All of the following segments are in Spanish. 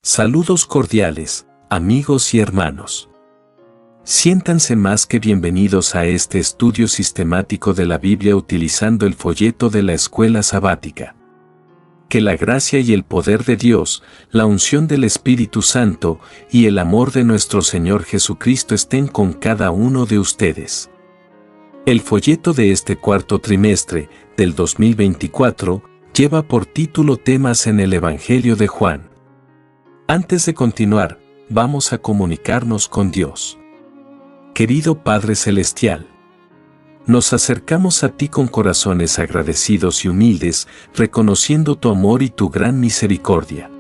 Saludos cordiales, amigos y hermanos. Siéntanse más que bienvenidos a este estudio sistemático de la Biblia utilizando el folleto de la Escuela Sabática. Que la gracia y el poder de Dios, la unción del Espíritu Santo y el amor de nuestro Señor Jesucristo estén con cada uno de ustedes. El folleto de este cuarto trimestre del 2024 lleva por título Temas en el Evangelio de Juan. Antes de continuar, vamos a comunicarnos con Dios. Querido Padre Celestial, nos acercamos a ti con corazones agradecidos y humildes, reconociendo tu amor y tu gran misericordia.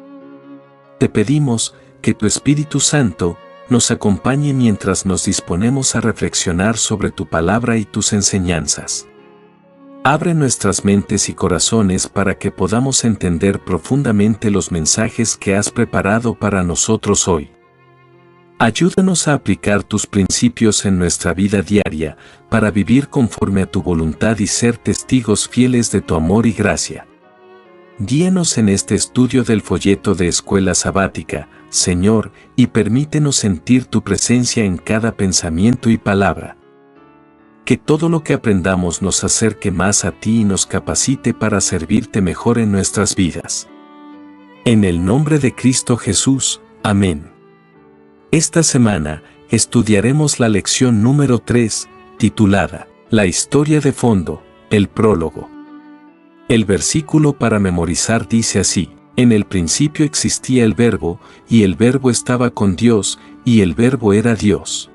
Te pedimos que tu Espíritu Santo nos acompañe mientras nos disponemos a reflexionar sobre tu palabra y tus enseñanzas. Abre nuestras mentes y corazones para que podamos entender profundamente los mensajes que has preparado para nosotros hoy. Ayúdanos a aplicar tus principios en nuestra vida diaria, para vivir conforme a tu voluntad y ser testigos fieles de tu amor y gracia. Guíanos en este estudio del folleto de Escuela Sabática, Señor, y permítenos sentir tu presencia en cada pensamiento y palabra. Que todo lo que aprendamos nos acerque más a ti y nos capacite para servirte mejor en nuestras vidas. En el nombre de Cristo Jesús, amén. Esta semana, estudiaremos la lección número 3, titulada, La historia de fondo, el prólogo. El versículo para memorizar dice así: En el principio existía el Verbo, y el Verbo estaba con Dios, y el Verbo era Dios.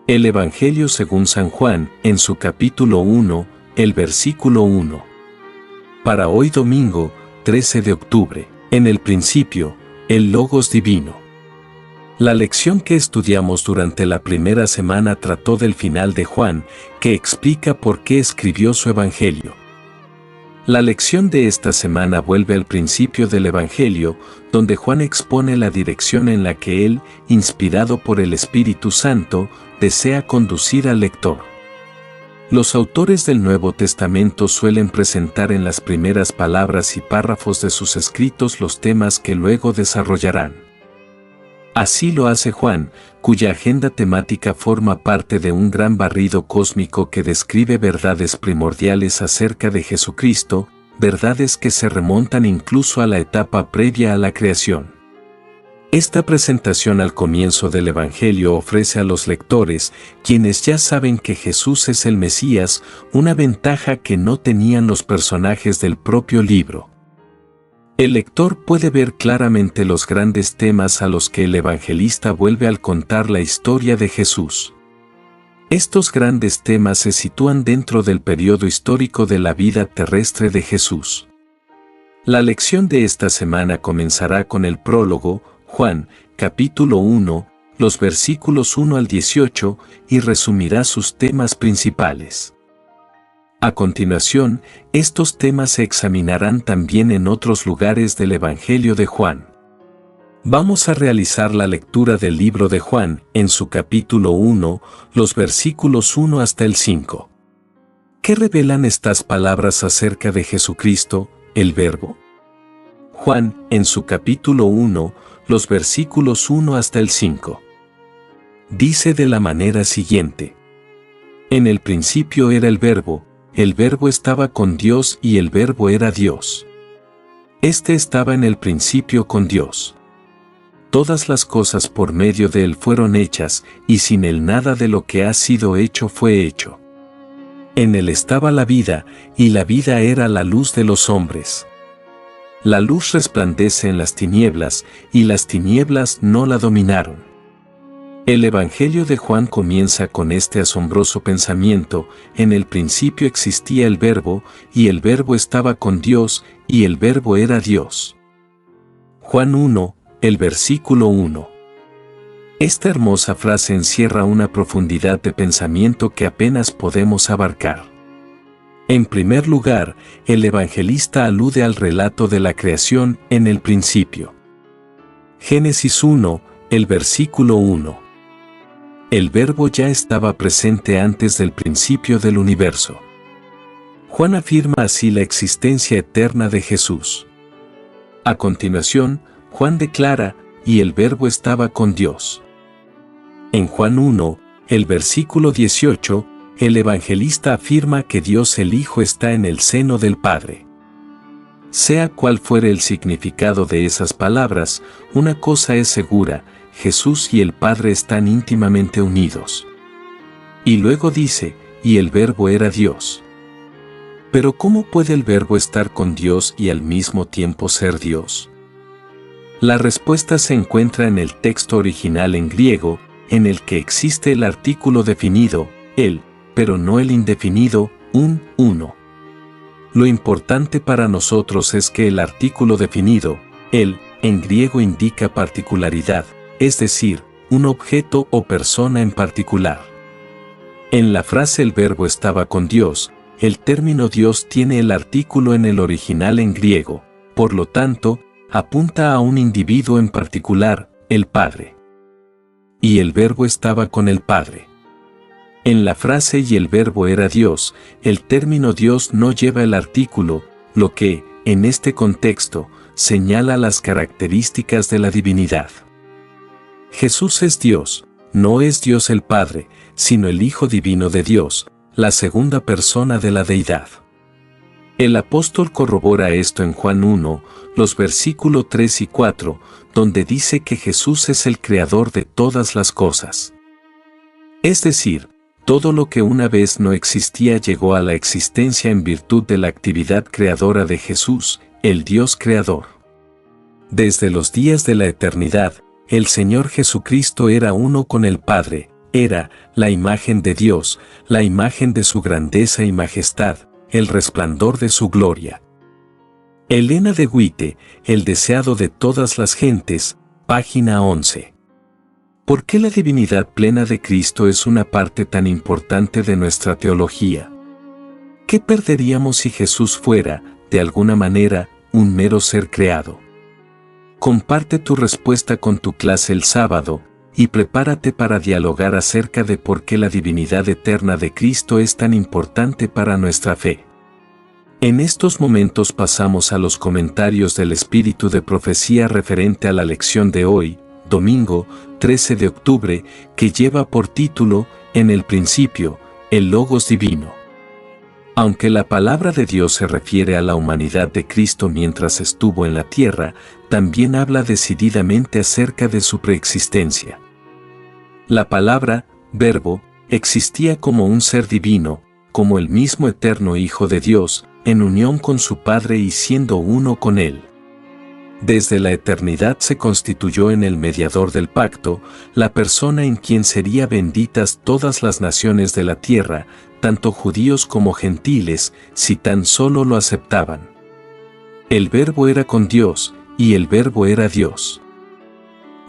El Evangelio según San Juan, en su capítulo 1, el versículo 1. Para hoy domingo, 13 de octubre, en el principio, el Logos Divino. La lección que estudiamos durante la primera semana trató del final de Juan, que explica por qué escribió su Evangelio. La lección de esta semana vuelve al principio del Evangelio, donde Juan expone la dirección en la que él, inspirado por el Espíritu Santo, desea conducir al lector. Los autores del Nuevo Testamento suelen presentar en las primeras palabras y párrafos de sus escritos los temas que luego desarrollarán. Así lo hace Juan, cuya agenda temática forma parte de un gran barrido cósmico que describe verdades primordiales acerca de Jesucristo, verdades que se remontan incluso a la etapa previa a la creación. Esta presentación al comienzo del Evangelio ofrece a los lectores, quienes ya saben que Jesús es el Mesías, una ventaja que no tenían los personajes del propio libro. El lector puede ver claramente los grandes temas a los que el evangelista vuelve al contar la historia de Jesús. Estos grandes temas se sitúan dentro del periodo histórico de la vida terrestre de Jesús. La lección de esta semana comenzará con el prólogo, Juan, capítulo 1, los versículos 1 al 18, y resumirá sus temas principales. A continuación, estos temas se examinarán también en otros lugares del Evangelio de Juan. Vamos a realizar la lectura del libro de Juan, en su capítulo 1, los versículos 1 hasta el 5. ¿Qué revelan estas palabras acerca de Jesucristo, el Verbo? Juan, en su capítulo 1, los versículos 1 hasta el 5. Dice de la manera siguiente: En el principio era el Verbo estaba con Dios y el Verbo era Dios. Este estaba en el principio con Dios. Todas las cosas por medio de él fueron hechas, y sin él nada de lo que ha sido hecho fue hecho. En él estaba la vida, y la vida era la luz de los hombres. La luz resplandece en las tinieblas, y las tinieblas no la dominaron. El Evangelio de Juan comienza con este asombroso pensamiento: en el principio existía el Verbo, y el Verbo estaba con Dios, y el Verbo era Dios. Juan 1, el versículo 1. Esta hermosa frase encierra una profundidad de pensamiento que apenas podemos abarcar. En primer lugar, el evangelista alude al relato de la creación en el principio. Génesis 1, el versículo 1. El Verbo ya estaba presente antes del principio del universo. Juan afirma así la existencia eterna de Jesús. A continuación, Juan declara, y el Verbo estaba con Dios. En Juan 1, el versículo 18, el evangelista afirma que Dios el Hijo está en el seno del Padre. Sea cual fuere el significado de esas palabras, una cosa es segura: Jesús y el Padre están íntimamente unidos. Y luego dice, y el Verbo era Dios. Pero ¿cómo puede el Verbo estar con Dios y al mismo tiempo ser Dios? La respuesta se encuentra en el texto original en griego, en el que existe el artículo definido, el, pero no el indefinido, uno. Lo importante para nosotros es que el artículo definido, el, en griego indica particularidad, es decir, un objeto o persona en particular. En la frase el Verbo estaba con Dios, el término Dios tiene el artículo en el original en griego, por lo tanto, apunta a un individuo en particular, el Padre. Y el Verbo estaba con el Padre. En la frase y el Verbo era Dios, el término Dios no lleva el artículo, lo que, en este contexto, señala las características de la divinidad. Jesús es Dios, no es Dios el Padre, sino el Hijo Divino de Dios, la segunda persona de la deidad. El apóstol corrobora esto en Juan 1, los versículos 3 y 4, donde dice que Jesús es el creador de todas las cosas. Es decir, todo lo que una vez no existía llegó a la existencia en virtud de la actividad creadora de Jesús, el Dios creador. Desde los días de la eternidad, el Señor Jesucristo era uno con el Padre, era la imagen de Dios, la imagen de su grandeza y majestad, el resplandor de su gloria. Elena de White, El deseado de todas las gentes, página 11. ¿Por qué la divinidad plena de Cristo es una parte tan importante de nuestra teología? ¿Qué perderíamos si Jesús fuera, de alguna manera, un mero ser creado? Comparte tu respuesta con tu clase el sábado, y prepárate para dialogar acerca de por qué la divinidad eterna de Cristo es tan importante para nuestra fe. En estos momentos pasamos a los comentarios del espíritu de profecía referente a la lección de hoy, domingo 13 de octubre, que lleva por título, En el principio, el Logos divino. Aunque la palabra de Dios se refiere a la humanidad de Cristo mientras estuvo en la tierra, también habla decididamente acerca de su preexistencia. La palabra, Verbo, existía como un ser divino, como el mismo eterno Hijo de Dios, en unión con su Padre y siendo uno con Él. Desde la eternidad se constituyó en el mediador del pacto, la persona en quien serían benditas todas las naciones de la tierra, tanto judíos como gentiles, si tan solo lo aceptaban. El Verbo era con Dios, y el Verbo era Dios.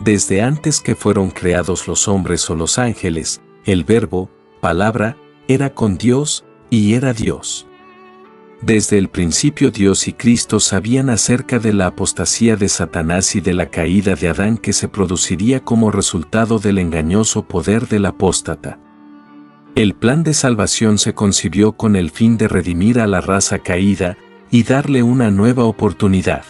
Desde antes que fueron creados los hombres o los ángeles, el Verbo, palabra, era con Dios, y era Dios. Desde el principio Dios y Cristo sabían acerca de la apostasía de Satanás y de la caída de Adán que se produciría como resultado del engañoso poder del apóstata. El plan de salvación se concibió con el fin de redimir a la raza caída y darle una nueva oportunidad.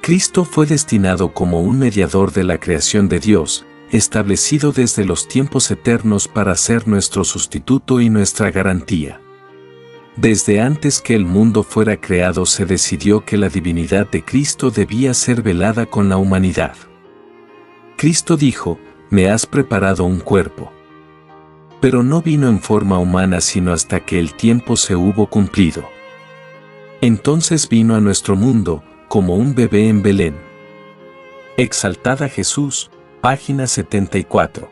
Cristo fue destinado como un mediador de la creación de Dios, establecido desde los tiempos eternos para ser nuestro sustituto y nuestra garantía. Desde antes que el mundo fuera creado se decidió que la divinidad de Cristo debía ser velada con la humanidad. Cristo dijo, «Me has preparado un cuerpo». Pero no vino en forma humana sino hasta que el tiempo se hubo cumplido. Entonces vino a nuestro mundo, como un bebé en Belén. Exaltad a Jesús, página 74.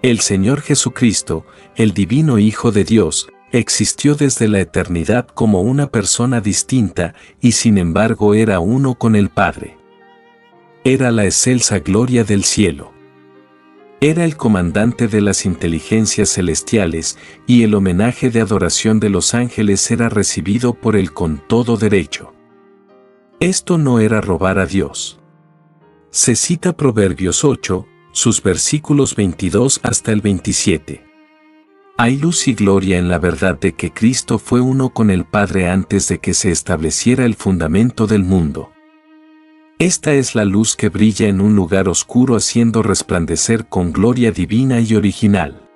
El Señor Jesucristo, el divino Hijo de Dios, existió desde la eternidad como una persona distinta y sin embargo era uno con el Padre. Era la excelsa gloria del cielo. Era el comandante de las inteligencias celestiales y el homenaje de adoración de los ángeles era recibido por él con todo derecho. Esto no era robar a Dios. Se cita Proverbios 8, sus versículos 22 hasta el 27. Hay luz y gloria en la verdad de que Cristo fue uno con el Padre antes de que se estableciera el fundamento del mundo. Esta es la luz que brilla en un lugar oscuro haciendo resplandecer con gloria divina y original.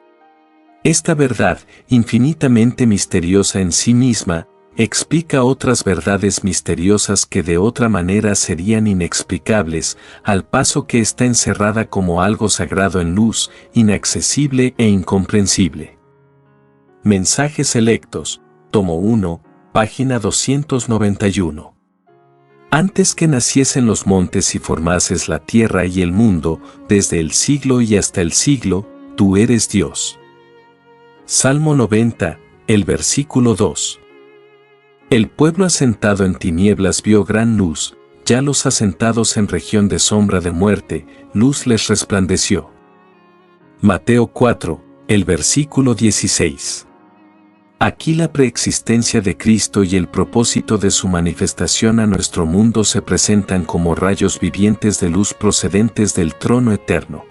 Esta verdad, infinitamente misteriosa en sí misma, explica otras verdades misteriosas que de otra manera serían inexplicables, al paso que está encerrada como algo sagrado en luz, inaccesible e incomprensible. Mensajes selectos, tomo 1, página 291. Antes que naciesen los montes y formases la tierra y el mundo, desde el siglo y hasta el siglo, tú eres Dios. Salmo 90, el versículo 2. El pueblo asentado en tinieblas vio gran luz, ya los asentados en región de sombra de muerte, luz les resplandeció. Mateo 4, el versículo 16. Aquí la preexistencia de Cristo y el propósito de su manifestación a nuestro mundo se presentan como rayos vivientes de luz procedentes del trono eterno.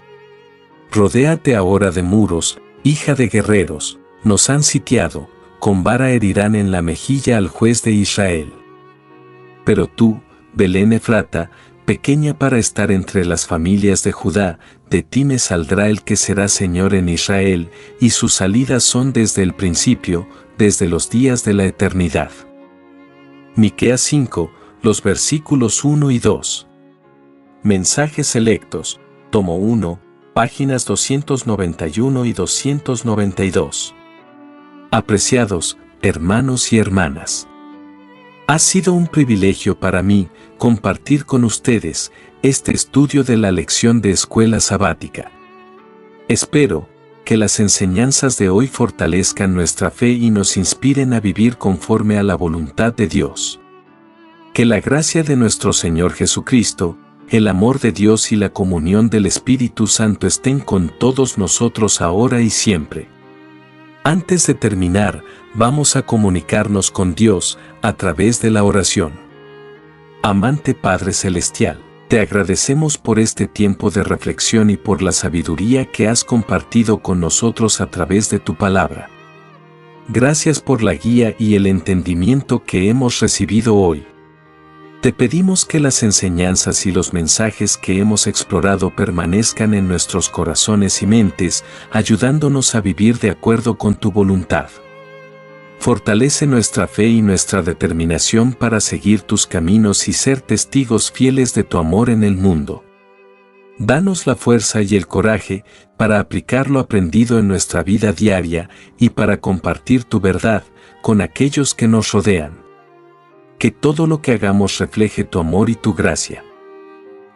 Rodéate ahora de muros, hija de guerreros, nos han sitiado, con vara herirán en la mejilla al juez de Israel. Pero tú, Belén Efrata, pequeña para estar entre las familias de Judá, de ti me saldrá el que será Señor en Israel, y sus salidas son desde el principio, desde los días de la eternidad. Miqueas 5, los versículos 1 y 2. Mensajes selectos, tomo 1, páginas 291 y 292. Apreciados, hermanos y hermanas. Ha sido un privilegio para mí compartir con ustedes este estudio de la lección de escuela sabática. Espero que las enseñanzas de hoy fortalezcan nuestra fe y nos inspiren a vivir conforme a la voluntad de Dios. Que la gracia de nuestro Señor Jesucristo, el amor de Dios y la comunión del Espíritu Santo estén con todos nosotros ahora y siempre. Antes de terminar, vamos a comunicarnos con Dios a través de la oración. Amante Padre Celestial, te agradecemos por este tiempo de reflexión y por la sabiduría que has compartido con nosotros a través de tu palabra. Gracias por la guía y el entendimiento que hemos recibido hoy. Te pedimos que las enseñanzas y los mensajes que hemos explorado permanezcan en nuestros corazones y mentes, ayudándonos a vivir de acuerdo con tu voluntad. Fortalece nuestra fe y nuestra determinación para seguir tus caminos y ser testigos fieles de tu amor en el mundo. Danos la fuerza y el coraje para aplicar lo aprendido en nuestra vida diaria y para compartir tu verdad con aquellos que nos rodean. Que todo lo que hagamos refleje tu amor y tu gracia.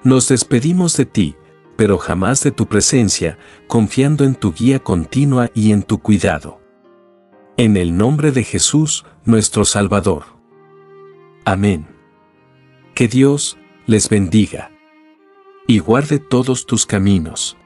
Nos despedimos de ti, pero jamás de tu presencia, confiando en tu guía continua y en tu cuidado. En el nombre de Jesús, nuestro Salvador. Amén. Que Dios les bendiga y guarde todos tus caminos.